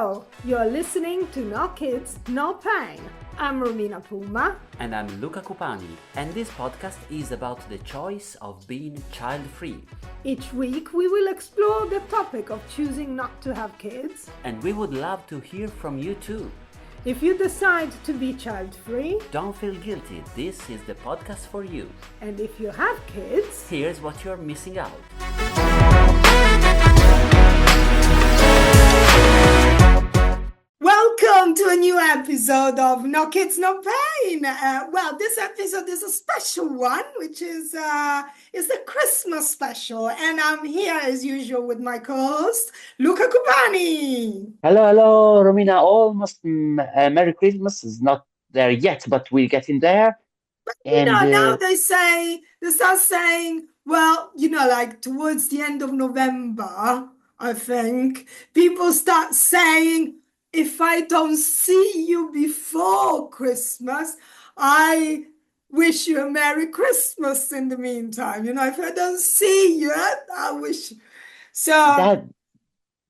Hello, you're listening to No Kids, No Pain. I'm Romina Puma. And I'm Luca Cupani, and this podcast is about the choice of being child-free. Each week we will explore the topic of choosing not to have kids. And we would love to hear from you too. If you decide to be child-free, don't feel guilty, this is the podcast for you. And if you have kids, here's what you're missing out. Welcome to a new episode of No Kids, No Pain. This episode is a special one, which is the Christmas special. And I'm here as usual with my co-host, Luca Cupani. Hello, Romina. Almost Merry Christmas is not there yet, but we're getting there. And now they start saying, like towards the end of November, I think, people start saying, if I don't see you before Christmas, I wish you a Merry Christmas in the meantime. If I don't see you, I wish. So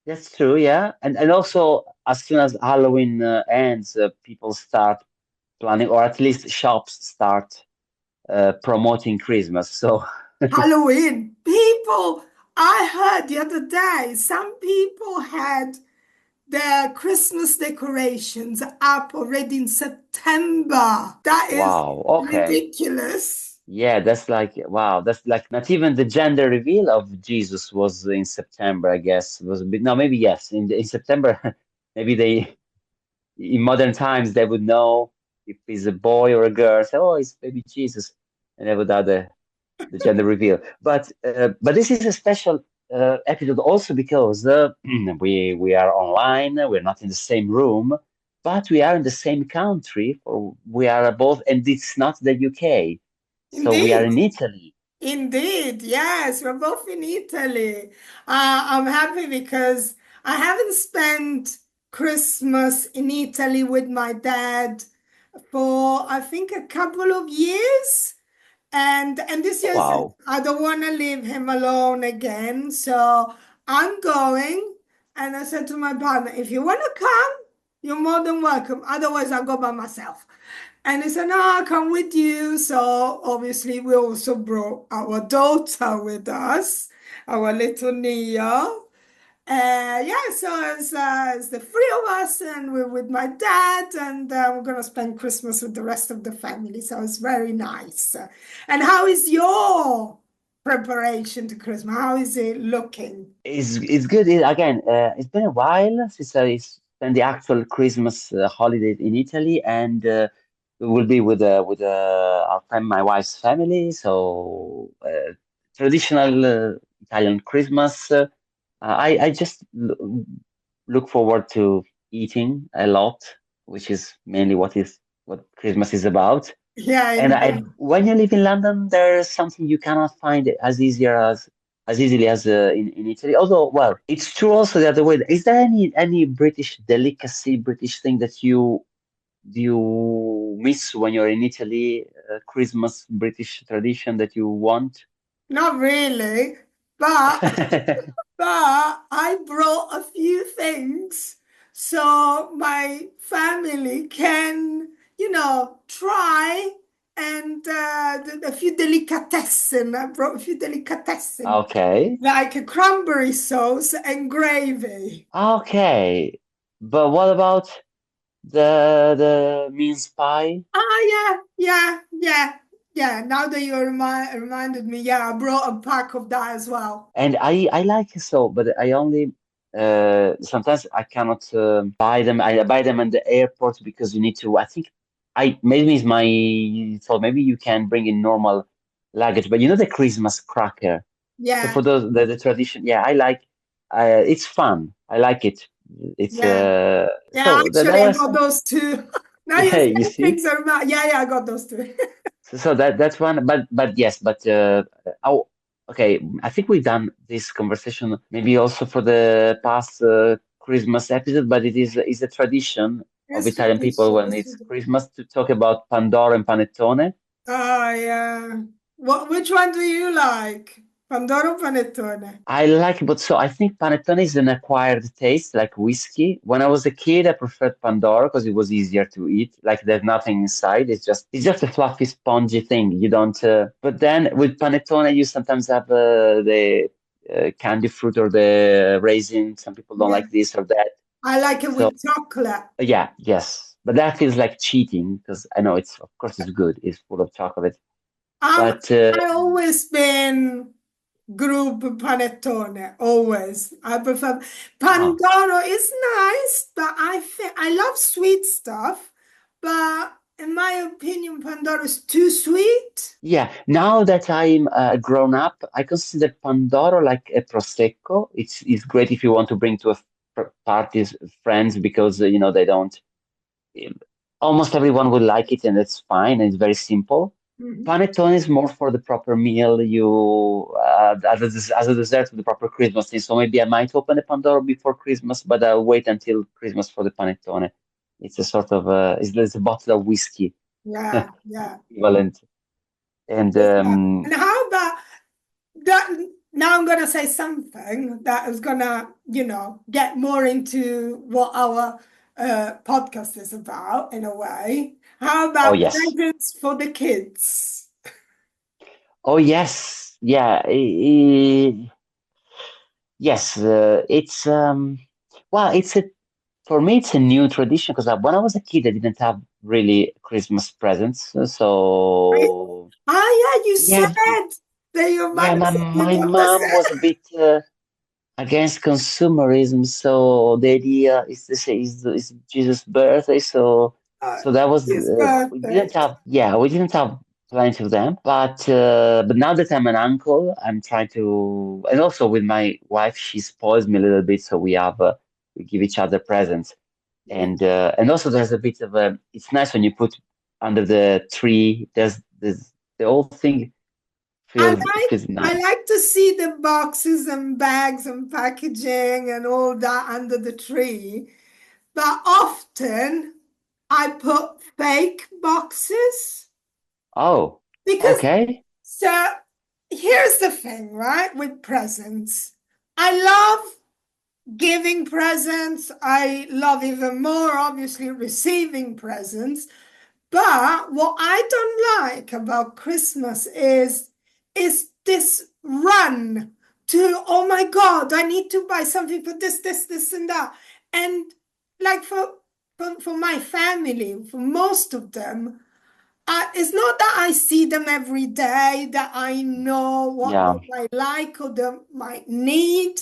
that's true, yeah. And also, as soon as Halloween ends, people start planning, or at least shops start promoting Christmas. So Halloween, people, I heard the other day, some people had their Christmas decorations up already in September. That is ridiculous. Yeah, that's like, wow, that's like not even the gender reveal of Jesus was in September, I guess. It was a bit, no, maybe yes, in September, maybe in modern times, they would know if he's a boy or a girl. Say, oh, it's baby Jesus, and they would have the gender reveal. But this is a special episode also because we are online. We're not in the same room, but we are in the same country. Or we are both, and it's not the UK. So we are in Italy. Indeed, yes, we're both in Italy. I'm happy because I haven't spent Christmas in Italy with my dad for, I think, a couple of years. And this year, I don't want to leave him alone again. So I'm going. And I said to my partner, if you want to come, you're more than welcome. Otherwise, I'll go by myself. And he said, no, I'll come with you. So obviously, we also brought our daughter with us, our little Nia. So it's the three of us, and we're with my dad, and we're going to spend Christmas with the rest of the family. So it's very nice. And how is your preparation to Christmas? How is it looking? It's good. It's been a while since I spent the actual Christmas holiday in Italy, and we will be with our family, my wife's family. So traditional Italian Christmas. I just look forward to eating a lot, which is mainly what Christmas is about. Yeah. And when you live in London, there's something you cannot find as easily as in Italy. Although, well, it's true also the other way. Is there any British delicacy, British thing that you miss when you're in Italy? Christmas British tradition that you want? Not really, but. But I brought a few things so my family can, try, and a few delicatessen. I brought a few delicatessen. Okay. Like a cranberry sauce and gravy. Okay. But what about the mince pie? Yeah, now that you reminded me, I brought a pack of that as well. And I like it so, but I only sometimes I cannot buy them. I buy them at the airport because you need to. I think maybe it's my thought. Maybe you can bring in normal luggage, but the Christmas cracker. Yeah. So for those the tradition, I like. It's fun. I like it. It's actually, I got those two. Now you see? Things are about. I got those two. So that's one, but yes, okay. I think we've done this conversation maybe also for the past Christmas episode, but it's a tradition of Italian people when it's Christmas to talk about Pandoro and Panettone. Oh yeah. Which one do you like? Pandoro o panettone? I like, but so I think panettone is an acquired taste, like whiskey. When I was a kid, I preferred Pandoro because it was easier to eat. Like there's nothing inside. It's just a fluffy, spongy thing. You don't. But then with panettone, you sometimes have the candy fruit or the raisin. Some people don't Yeah. like this or that. I like it So with chocolate. yeah, yes. But that feels like cheating because I know it's of course it's good. It's full of chocolate. Um, But I always been group panettone, always. I prefer oh, Pandoro is nice, but I think I love sweet stuff. But in my opinion, Pandoro is too sweet. yeah, now that I'm grown up, I consider Pandoro like a prosecco. It's great if you want to bring to a parties friends because they don't. um, Almost everyone will like it and it's fine and it's very simple. Mhm. Panettone is more for the proper meal. As a dessert for the proper Christmas thing. So maybe I might open a Pandoro before Christmas, but I'll wait until Christmas for the panettone. It's a sort of it's a bottle of whiskey Yeah, yeah. equivalent. And It's that. And how about that? Now I'm gonna say something that is gonna, get more into what our podcast is about in a way. How oh about yes. presents for the kids? Oh yes, yeah, yes. It's well, it's a for me it's a new tradition because when I was a kid, I didn't have really Christmas presents. Right? So Ah, yeah, you said yeah, that your yeah. mother My said you my don't mom understand. was a bit against consumerism, so the idea is to say is Jesus' birthday. So that was His we birthday. didn't have we didn't have plenty of them, but now that I'm an uncle, I'm trying to, and also with my wife, she spoils me a little bit, so we give each other presents, Yeah. and also there's a bit of a. It's nice when you put under the tree. There's the whole thing I like feels I nice. like to see the boxes and bags and packaging and all that under the tree. But often I put fake boxes Oh, because okay. so here's the thing, right? With presents. I love giving presents. I love even more, obviously, receiving presents. But what I don't like about Christmas is this run to, oh my God, I need to buy something for this, and that. And like for my family, for most of them, it's not that I see them every day, that I know what they Yeah. might like or they might need.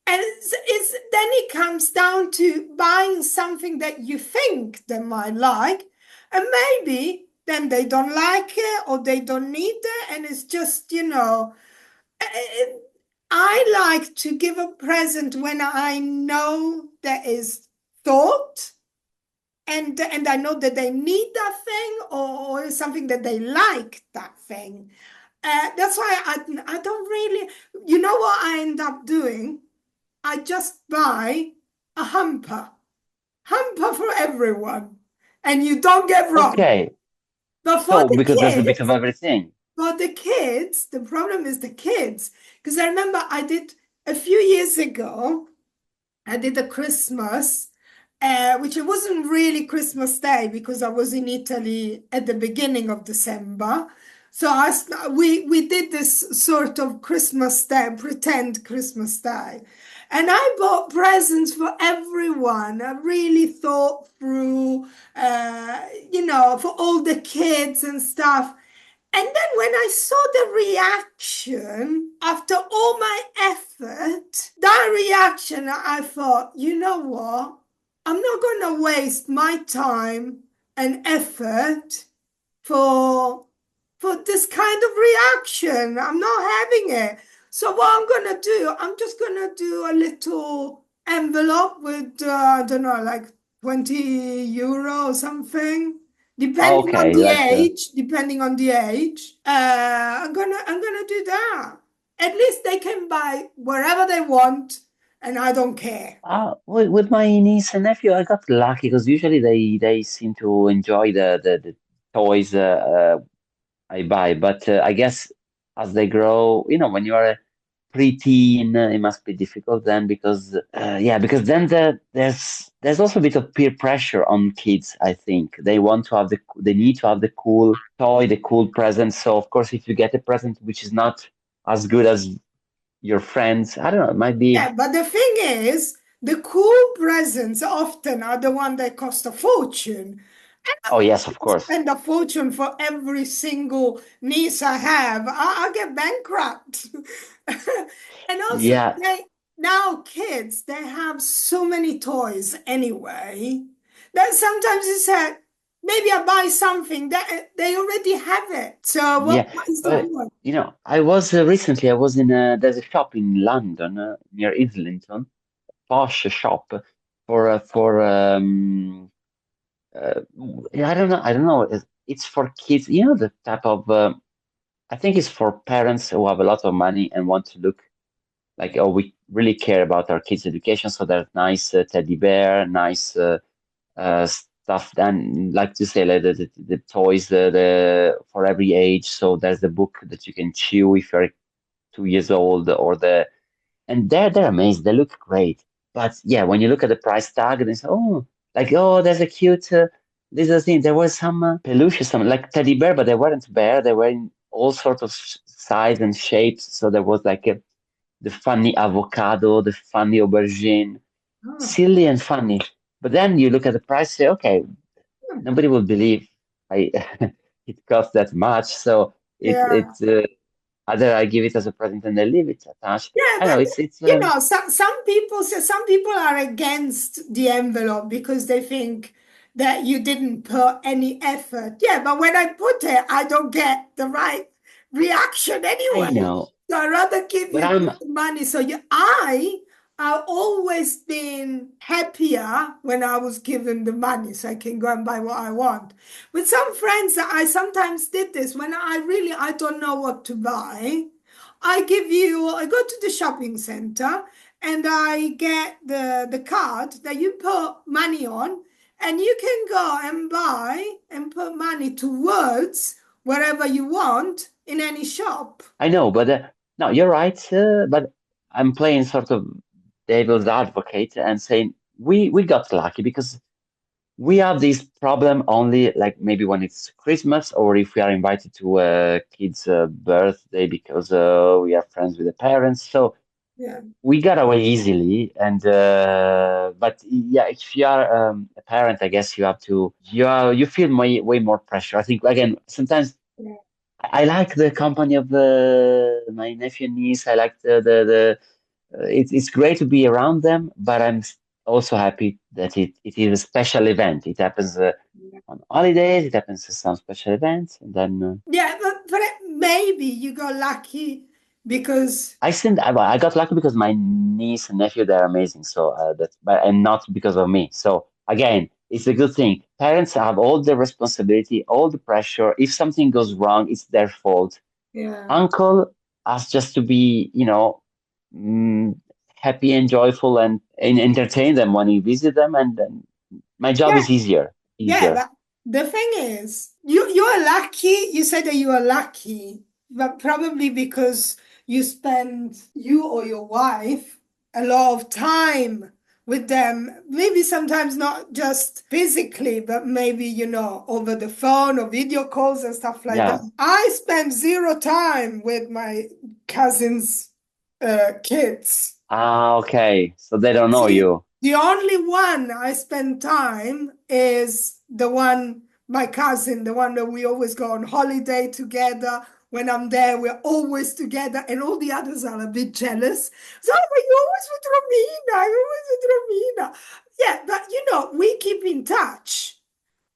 And then it comes down to buying something that you think they might like, and maybe then they don't like it or they don't need it, and it's just, eh, I like to give a present when I know there is thought and I know that they need that thing or it's something that they like that thing. That's why I don't really, you know what I end up doing? I just buy a hamper for everyone. And you don't get wrong. Okay. But So because there's a bit of everything. for the kids, the problem is the kids. Because I remember I did a few years ago, I did a Christmas, which it wasn't really Christmas Day because I was in Italy at the beginning of December. So we did this sort of Christmas Day, pretend Christmas Day. And I bought presents for everyone. I really thought through, for all the kids and stuff. And then when I saw the reaction after all my effort, that reaction, I thought, you know what? I'm not going to waste my time and effort for for this kind of reaction. I'm not having it. So what I'm gonna do, I'm just gonna do a little envelope with I don't know, like 20 euro or something, depending on Okay, the like age. Depending on the age, I'm gonna do that. At least they can buy wherever they want, and I don't care. with my niece and nephew, I got lucky because usually they seem to enjoy the toys I buy, but I guess as they grow. When you are a preteen, it must be difficult then because yeah, because then there's also a bit of peer pressure on kids. I think they need to have the cool toy, the cool present. So of course, if you get a present which is not as good as your friends, I don't know, it might be. Yeah, but the thing is, the cool presents often are the one that cost a fortune. Oh yes, of course. Spend a fortune for every single niece I have. I'll get bankrupt. And also, Yeah, now kids, they have so many toys anyway that sometimes it's like, maybe I buy something that they already have it. So yeah. what is the But point? I was recently. I was in there's a shop in London near Islington, posh shop for uh, yeah, I don't know. It's for kids. The type of I think it's for parents who have a lot of money and want to look like, oh, we really care about our kids' education. So there's nice teddy bear, nice stuff. And like to say, like the toys, the for every age. So there's the book that you can chew if you're 2 years old, or and they're amazing. They look great. But yeah, when you look at the price tag, and it's like, oh, there's a cute little thing. There was some peluche, some like teddy bear, but they weren't bear. They were in all sorts of size and shapes. So there was like the funny avocado, the funny aubergine, Oh, silly and funny. But then you look at the price, say, okay, nobody will believe I it costs that much. So yeah. it's either I give it as a present and they leave it attached. Yeah, I know but it's some people say some people are against the envelope because they think that you didn't put any effort. Yeah, but when I put it, I don't get the right reaction I anyway. know, So I'd rather give but you I'm the money. So I have always been happier when I was given the money so I can go and buy what I want. With some friends, I sometimes did this when I don't know what to buy. I go to the shopping center and I get the card that you put money on, and you can go and buy and put money towards wherever you want in any shop. I know, but no, you're right. But I'm playing sort of devil's advocate and saying we got lucky because we have this problem only like maybe when it's Christmas or if we are invited to a kid's birthday because we are friends with the parents. So Yeah, we got away easily. And but yeah, if you are a parent, I guess you feel way more pressure. I think again sometimes yeah, I like the company of my nephew and niece. I like it's great to be around them, but also happy that it is a special event. It happens yeah. on holidays. It happens at some special events, and then Yeah, but maybe you got lucky because I got lucky because my niece and nephew they're amazing. So and not because of me. So again, it's a good thing. Parents have all the responsibility, all the pressure. If something goes wrong, it's their fault. yeah. Uncle has just to be, mm, happy and joyful and entertain them when you visit them, and then my job Yeah, is easier. yeah, Easier. but the thing is, you're lucky. You said that you are lucky, but probably because you or your wife a lot of time with them. Maybe sometimes not just physically, but maybe, over the phone or video calls and stuff like that. Yeah. I spend zero time with my cousins' kids. Ah, okay. So they don't know See, you. the only one I spend time is the one, my cousin, the one that we always go on holiday together. When I'm there, we're always together, and all the others are a bit jealous. So, "Oh, but you're always with Romina, you're always with Romina." Yeah, but we keep in touch.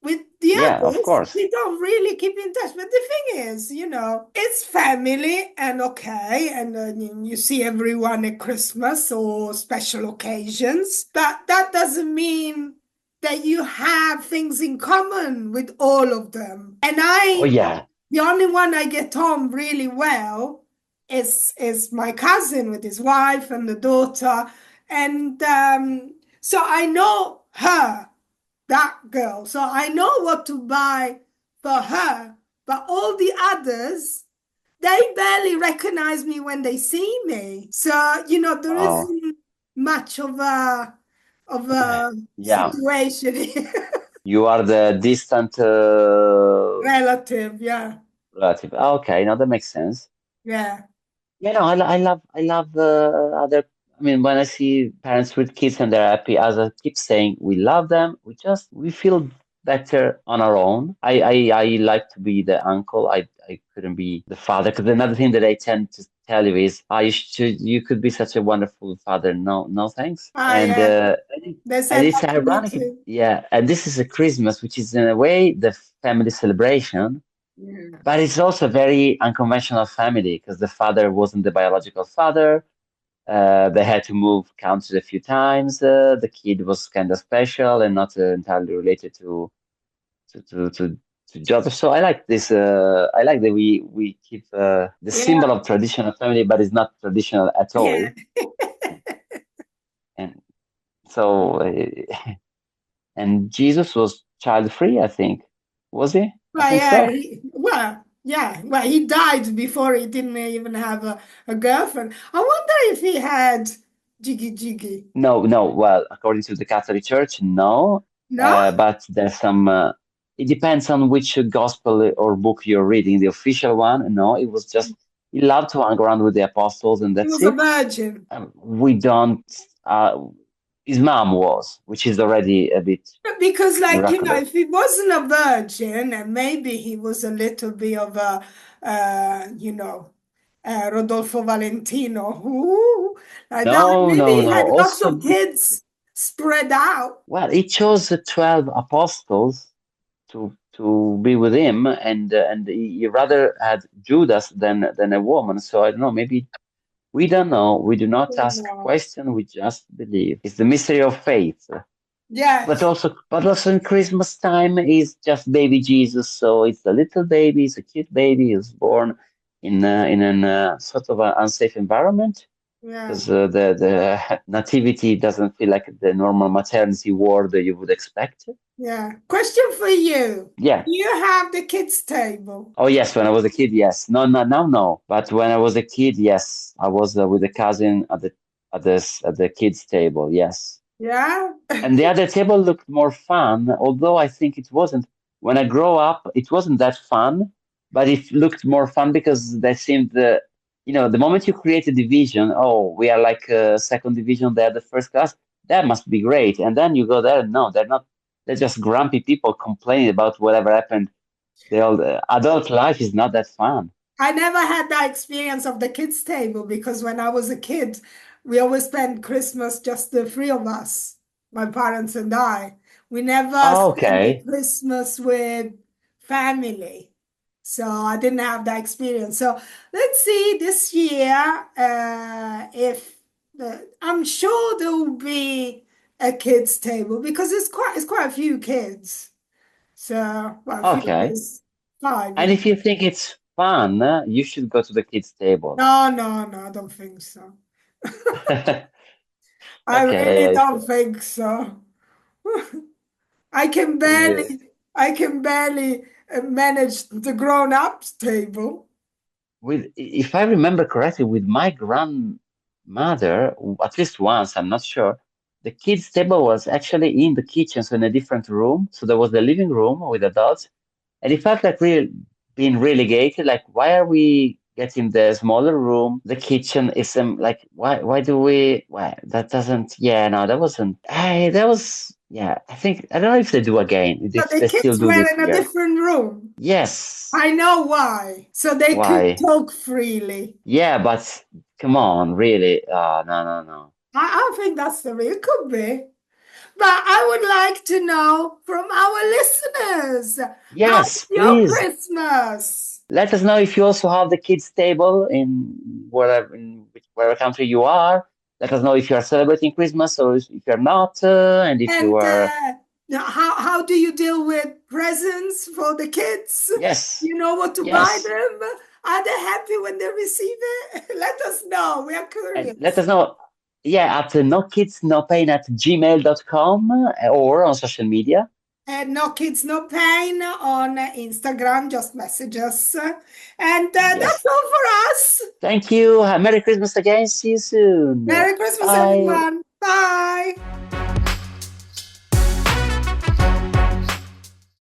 With the Yeah, of others, course. we don't really keep in touch. But the thing is, it's family and okay, and you see everyone at Christmas or special occasions. But that doesn't mean that you have things in common with all of them. And Oh yeah. the only one I get on really well is my cousin with his wife and the daughter, and so I know her, that girl. So I know what to buy for her. But all the others, they barely recognize me when they see me. So, there Oh, isn't much of a yeah. situation here. You are the distant Relative, yeah. relative. Okay, now that makes sense. Yeah. Yeah, no, I love other. I mean, when I see parents with kids and they're happy, as I keep saying, we love them. We feel better on our own. I like to be the uncle. I couldn't be the father because another thing that I tend to tell you is, you could be such a wonderful father. No, no, thanks. Ah, yeah. They And said it's that to me ironic, too. yeah. And this is a Christmas, which is in a way the family celebration. Yeah. But it's also a very unconventional family because the father wasn't the biological father. They had to move countries a few times. The kid was kind of special and not entirely related to to to, to Joseph. So I like this. I like that we keep the Yeah. symbol of traditional family, but it's not traditional at Yeah. all. And so, and Jesus was child free, I think. Was he? I Well, think yeah, so. he died before he didn't even have a girlfriend. I wonder if he had Jiggy Jiggy. No, no. Well, according to the Catholic Church, no. No? But there's some. It depends on which gospel or book you're reading. The official one, no. It was just he loved to hang around with the apostles, and He that's was a it. virgin. We don't. His mom was, which is already a bit Because, like, miraculous. if he wasn't a virgin, and maybe he was a little bit of a, Rodolfo Valentino, who, like that, No, maybe no, he no. had lots Also, of kids spread out. well, he chose the 12 apostles to be with him, and he rather had Judas than a woman. So I don't know. Maybe we don't know. We do not ask No. questions. We just believe. It's the mystery of faith. Yes, But also in Christmas time is just baby Jesus. So it's a little baby. It's a cute baby. He's born in an sort of an unsafe environment yeah. because the nativity doesn't feel like the normal maternity ward that you would expect. Yeah. Question for you. Yeah. Do you have the kids' table? Oh yes, when I was a kid, yes. No, no, now no. But when I was a kid, yes, I was with a cousin at the kids' table. Yes. Yeah? And the other table looked more fun, although I think it wasn't. When I grow up, it wasn't that fun, but it looked more fun because they seemed the moment you create a division, oh, we are like second division, they're the first class, that must be great. And then you go there, no, they're not. They're just grumpy people complaining about whatever happened. Adult life is not that fun. I never had that experience of the kids' table because when I was a kid, we always spent Christmas just the three of us, my parents and I. We never Oh, spent the okay, Christmas with family. So I didn't have that experience. So let's see this year if I'm sure there will be a kids' table because it's quite a few kids. So, well, a few okay. is five, And if you think it's fun, you should go to the kids' table. No, no, no, I don't think so. I really Okay, don't so think so. I can yeah. barely, I can barely manage the grown-ups table. If I remember correctly, with my grandmother, at least once, I'm not sure, the kids' table was actually in the kitchen, so in a different room. So there was the living room with adults, and it felt like real being relegated. Like, why are we getting the smaller room? The kitchen is like, why do we? Why that doesn't? Yeah, no, that wasn't. That was. Yeah, I think I don't know if they do again. So If the they still kids do were this in a year. different room. Yes. I know why. So they could Why? talk freely. Yeah, but come on, really? No, no, no. I think that's the real could be. But I would like to know from our listeners, how was Yes, your please. Christmas? Let us know if you also have the kids' table in whatever country you are. Let us know if you are celebrating Christmas or if you're not, and if you And are. now how do you deal with presents for the kids? Yes, You know what to buy yes. them? Are they happy when they receive it? Let us know. We are And let curious. us know. Yeah, at no kids no pain at gmail.com or on social media. No Kids, No Pain on Instagram. Just message us. And Yes. that's all for us. Thank you. Merry Christmas again. See you soon. Merry Christmas, Bye. everyone. Bye.